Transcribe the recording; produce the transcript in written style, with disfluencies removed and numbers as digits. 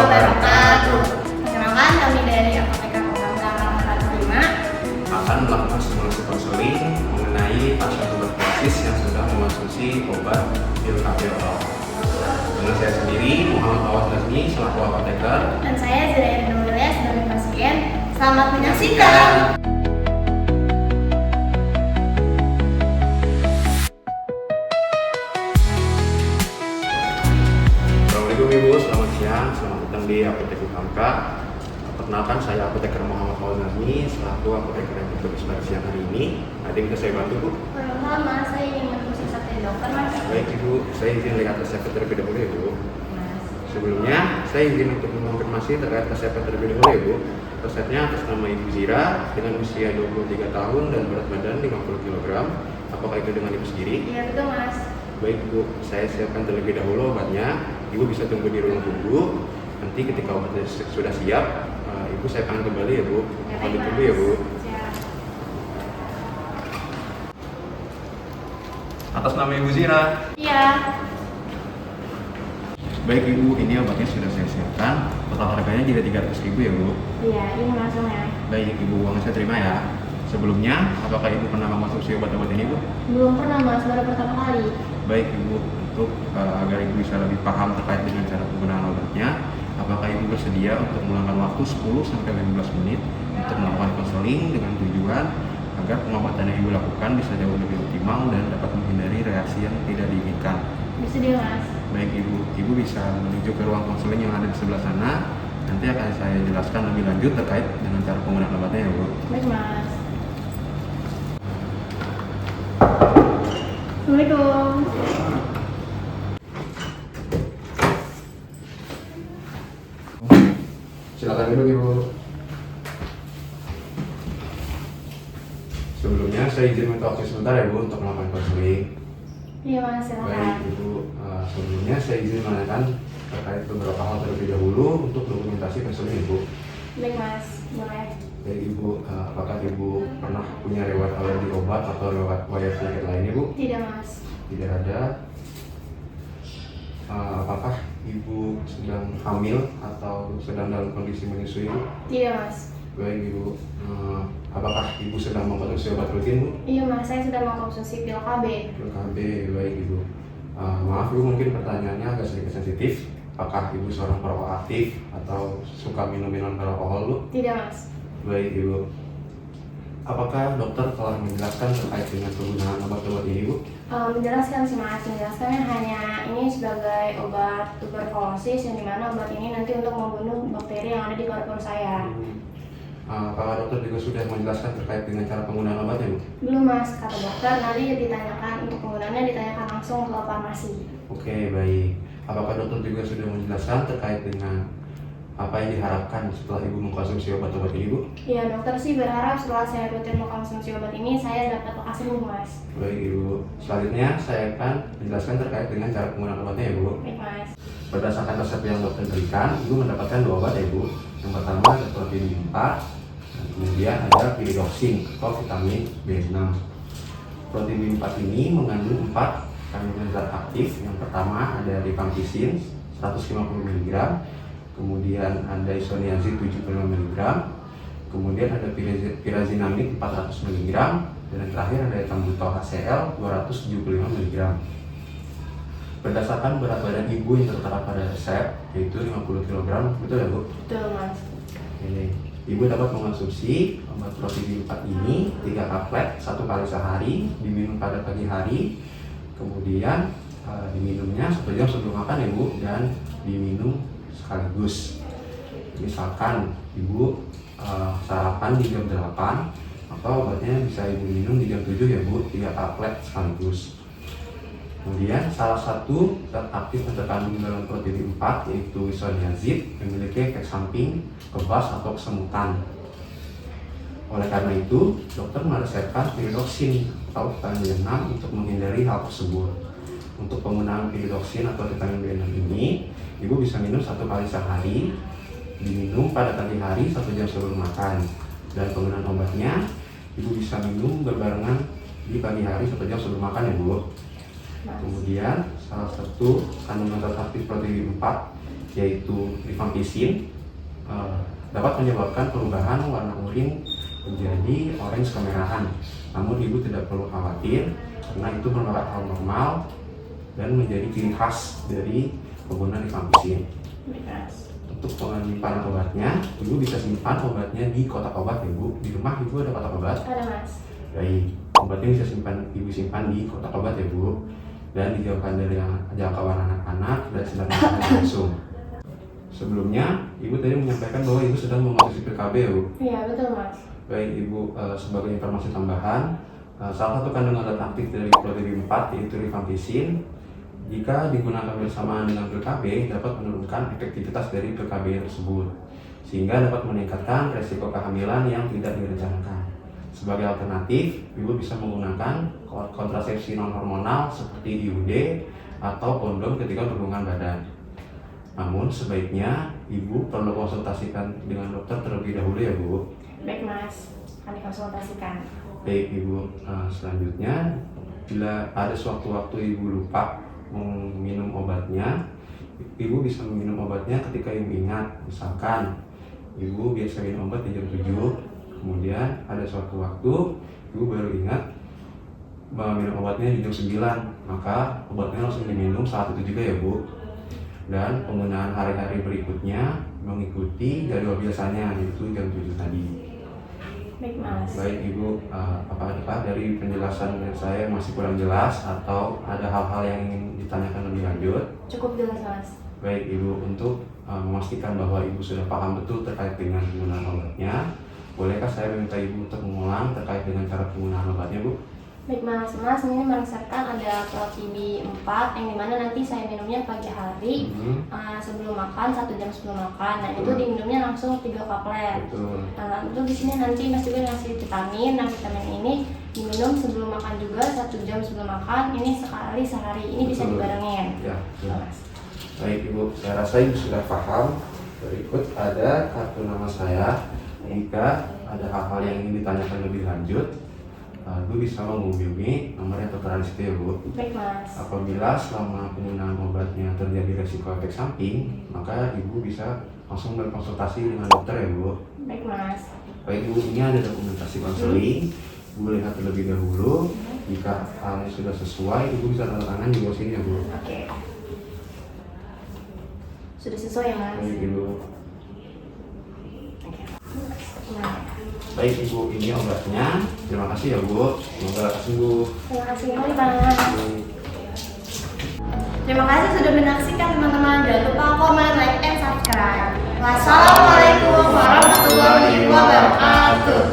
wabarakatuh. Perkenalkan, kami dari Apoteker Pemangka Angkatan 5 akan melakukan simulasi konseling mengenai pasien tuberkulosis yang sudah mengonsumsi obat pil KPO. Dengan saya sendiri, Muhammad Awad Nazmi, selaku apoteker, dan saya Zuraida Nuria sebagai pasien. Selamat menyaksikan. Assalamualaikum Ibu, selamat siang, selamat datang di Apoteker Pemangka. Perkenalkan, saya apoteker Muhammad Awad Nazmi, selaku apoteker yang bertugas pada siang hari ini. Ada yang bisa saya bantu, Bu? Pertama, saya ingin menkonsultasi dokter, Mas. Baik Ibu, saya izin lihat resep terlebih dahulu ya Bu. Mas. Sebelumnya, saya izin untuk mengonfirmasi terkait resep terlebih dahulu ya Bu. Resepnya atas nama Ibu Zira dengan usia 23 tahun dan berat badan 50 kg. Apakah itu dengan Ibu sendiri? Iya, betul, Mas. Baik Bu, saya siapkan terlebih dahulu obatnya. Ibu bisa tunggu di ruang tunggu. Nanti ketika obatnya sudah siap, Ibu saya panggil kembali ya Bu. Ya, Mohon baik, ditunggu Mas. ya Bu. Siap. Atas nama Ibu Zira. Iya. Baik Ibu, ini obatnya sudah saya siapkan. Total harganya jadi 300.000 ya Bu. Iya, ini langsung ya. Baik Ibu, uangnya saya terima ya. Sebelumnya, apakah Ibu pernah mengonsumsi obat-obat ini Bu? Belum pernah, Mas, baru pertama kali. Baik Ibu, untuk agar Ibu bisa lebih paham terkait dengan cara penggunaan obatnya, apakah Ibu bersedia untuk meluangkan waktu 10-15 menit untuk melakukan konseling dengan tujuan agar pengobatan yang Ibu lakukan bisa jauh lebih optimal dan dapat menghindari reaksi yang tidak diinginkan. Bersedia, Mas. Baik Ibu bisa menuju ke ruang konseling yang ada di sebelah sana. Nanti akan saya jelaskan lebih lanjut terkait dengan cara penggunaan obatnya ya Bu. Baik, Mas. Assalamualaikum. Silakan duduk Ibu. Sebelumnya saya izin minta waktu sebentar ya Bu untuk melakukan konseling. Iya, Mas, silakan. Baik Ibu, sebelumnya saya izin menanyakan terkait beberapa hal terlebih dahulu untuk dokumentasi konseling Ibu. Baik, Mas, boleh. Baik Ibu, apakah Ibu pernah punya riwayat alergi obat atau riwayat penyakit lain Ibu? Tidak, Mas. Tidak ada. Apakah Ibu sedang hamil atau sedang dalam kondisi menyusui Ibu? Tidak, Mas. Baik Ibu, apakah Ibu sedang mengkonsumsi obat rutin Bu? Iya, Mas, saya sudah mengkonsumsi pil KB. Pil KB, baik Ibu. Maaf Ibu, mungkin pertanyaannya agak sedikit sensitif. Apakah Ibu seorang perokok aktif atau suka minum minuman beralkohol Bu? Tidak, Mas. Baik Ibu. Apakah dokter telah menjelaskan terkait dengan penggunaan obat-obat ini Bu? Menjelaskan sih, Mas. Menjelaskannya hanya ini sebagai obat tuberkulosis yang dimana obat ini nanti untuk membunuh bakteri yang ada di paru-paru saya. Apakah dokter juga sudah menjelaskan terkait dengan cara penggunaan obatnya Bu? Belum, Mas. Kata dokter nanti ditanyakan untuk penggunaannya ditanyakan langsung ke farmasi. Oke, baik. Apakah dokter juga sudah menjelaskan terkait dengan apa yang diharapkan setelah Ibu mengkonsumsi obat-obat ini Bu? Iya, dokter sih berharap setelah saya rutin mengkonsumsi obat ini saya dapat lekas sembuh, Mas. Baik Ibu. Selanjutnya saya akan menjelaskan terkait dengan cara penggunaan obatnya ya Bu. Baik, Mas. Berdasarkan resep yang dokter berikan, Ibu mendapatkan 2 obat ya Bu. Yang pertama ada protein B4, dan kemudian ada pyridoxine atau vitamin B6. Protein B4 ini mengandung 4 kandungan zat aktif. Yang pertama ada rifampicin 150 mg, kemudian ada isoniazid 75 mg, kemudian ada pyrazinamide 400 mg, dan yang terakhir ada ethambutol HCl 275 mg. Berdasarkan berat badan Ibu yang tertera pada resep, yaitu 50 kg, betul ya Bu? Betul, Mas. Oke. Ibu dapat mengonsumsi obat protein 4 ini 3 tablet 1 kali sehari, diminum pada pagi hari, kemudian diminumnya 1 jam sebelum makan ya Bu, dan diminum sekaligus. Misalkan Ibu sarapan di jam 8, maka obatnya bisa Ibu minum di jam 7 ya Bu, 3 tablet sekaligus. Kemudian salah satu zat aktif yang terkandung dalam protein 4 yaitu isoniazid memiliki efek samping kebas atau kesemutan. Oleh karena itu, dokter meresepkan pyridoxine atau vitamin B6 untuk menghindari hal tersebut. Untuk penggunaan pyridoxine atau vitamin B6 ini, Ibu bisa minum 1 kali sehari, diminum pada pagi hari 1 jam sebelum makan. Dan penggunaan obatnya, Ibu bisa minum berbarengan di pagi hari 1 jam sebelum makan ya Bu. Kemudian salah satu kandungan zat aktif protein 4 yaitu rifampicin dapat menyebabkan perubahan warna urin menjadi orange kemerahan. Namun ibu tidak perlu khawatir karena itu merupakan hal normal dan menjadi ciri khas dari penggunaan rifampicin. Untuk penyimpanan obatnya, ibu bisa simpan obatnya di kotak obat ya bu. Di rumah ibu ada kotak obat? Ada mas. Baik, obatnya bisa ibu simpan di kotak obat ya bu. Dan dijauhkan dari jangkauan anak-anak dan sinar matahari langsung. Sebelumnya, ibu tadi menyampaikan bahwa ibu sedang mengonsumsi PKB ya bu? Iya betul mas. Baik ibu, sebagai informasi tambahan, salah satu kandungan zat aktif dari protein 4 yaitu rifampicin. Jika digunakan bersamaan dengan PKB dapat menurunkan efektivitas dari PKB tersebut sehingga dapat meningkatkan resiko kehamilan yang tidak direncanakan. Sebagai alternatif, ibu bisa menggunakan kontrasepsi non hormonal seperti IUD atau kondom ketika berhubungan badan. Namun sebaiknya ibu perlu konsultasikan dengan dokter terlebih dahulu ya bu. Baik mas, kami konsultasikan. Baik ibu, selanjutnya bila ada sewaktu-waktu ibu lupa minum obatnya, ibu bisa meminum obatnya ketika ibu ingat. Misalkan ibu biasa minum obat di jam 7, kemudian ada suatu waktu ibu baru ingat minum obatnya di jam 9, maka obatnya langsung diminum saat itu juga ya bu. Dan penggunaan hari-hari berikutnya mengikuti jadwal biasanya, yaitu jam 7 tadi. Baik mas. Baik ibu, apakah dari penjelasan saya masih kurang jelas atau ada hal-hal yang ingin ditanyakan lebih lanjut? Cukup jelas mas. Baik ibu, untuk memastikan bahwa ibu sudah paham betul terkait dengan penggunaan obatnya, bolehkah saya meminta ibu untuk mengulang terkait dengan cara penggunaan obatnya bu? Baik mas, mas ini meresepkan ada ProTB 4 yang dimana nanti saya minumnya pagi hari sebelum makan, 1 jam sebelum makan. Nah itu diminumnya langsung 3 kaplet. Betul. Nah untuk di sini nanti mas juga ngasih vitamin. Nah vitamin ini diminum sebelum makan juga 1 jam sebelum makan. Ini sekali sehari, ini bisa dibarengin. Ya, ya. Mas. Baik ibu, saya rasa ibu sudah paham. Berikut ada kartu nama saya. Jika ada hal-hal yang ingin ditanyakan lebih lanjut, ibu bisa menghubungi nomor yang tertera di situ ya bu. Baik mas. Apabila selama penggunaan obatnya terjadi resiko efek samping, maka ibu bisa langsung berkonsultasi dengan dokter ya bu. Baik mas. Baik ibu, ini ada dokumentasi konseling. Ibu lihat terlebih dahulu. Jika halnya sudah sesuai, ibu bisa tanda tangan di bawah sini ya bu. Oke. Sudah sesuai ya mas. Baik ibu. Oke. Nah. Baik ibu, ini obatnya. Terima kasih ya bu. Semoga sembuh. Terima kasih kembali pak. Terima kasih sudah menyaksikan teman-teman. Jangan lupa komen, like, and subscribe. Wassalamualaikum warahmatullahi wabarakatuh.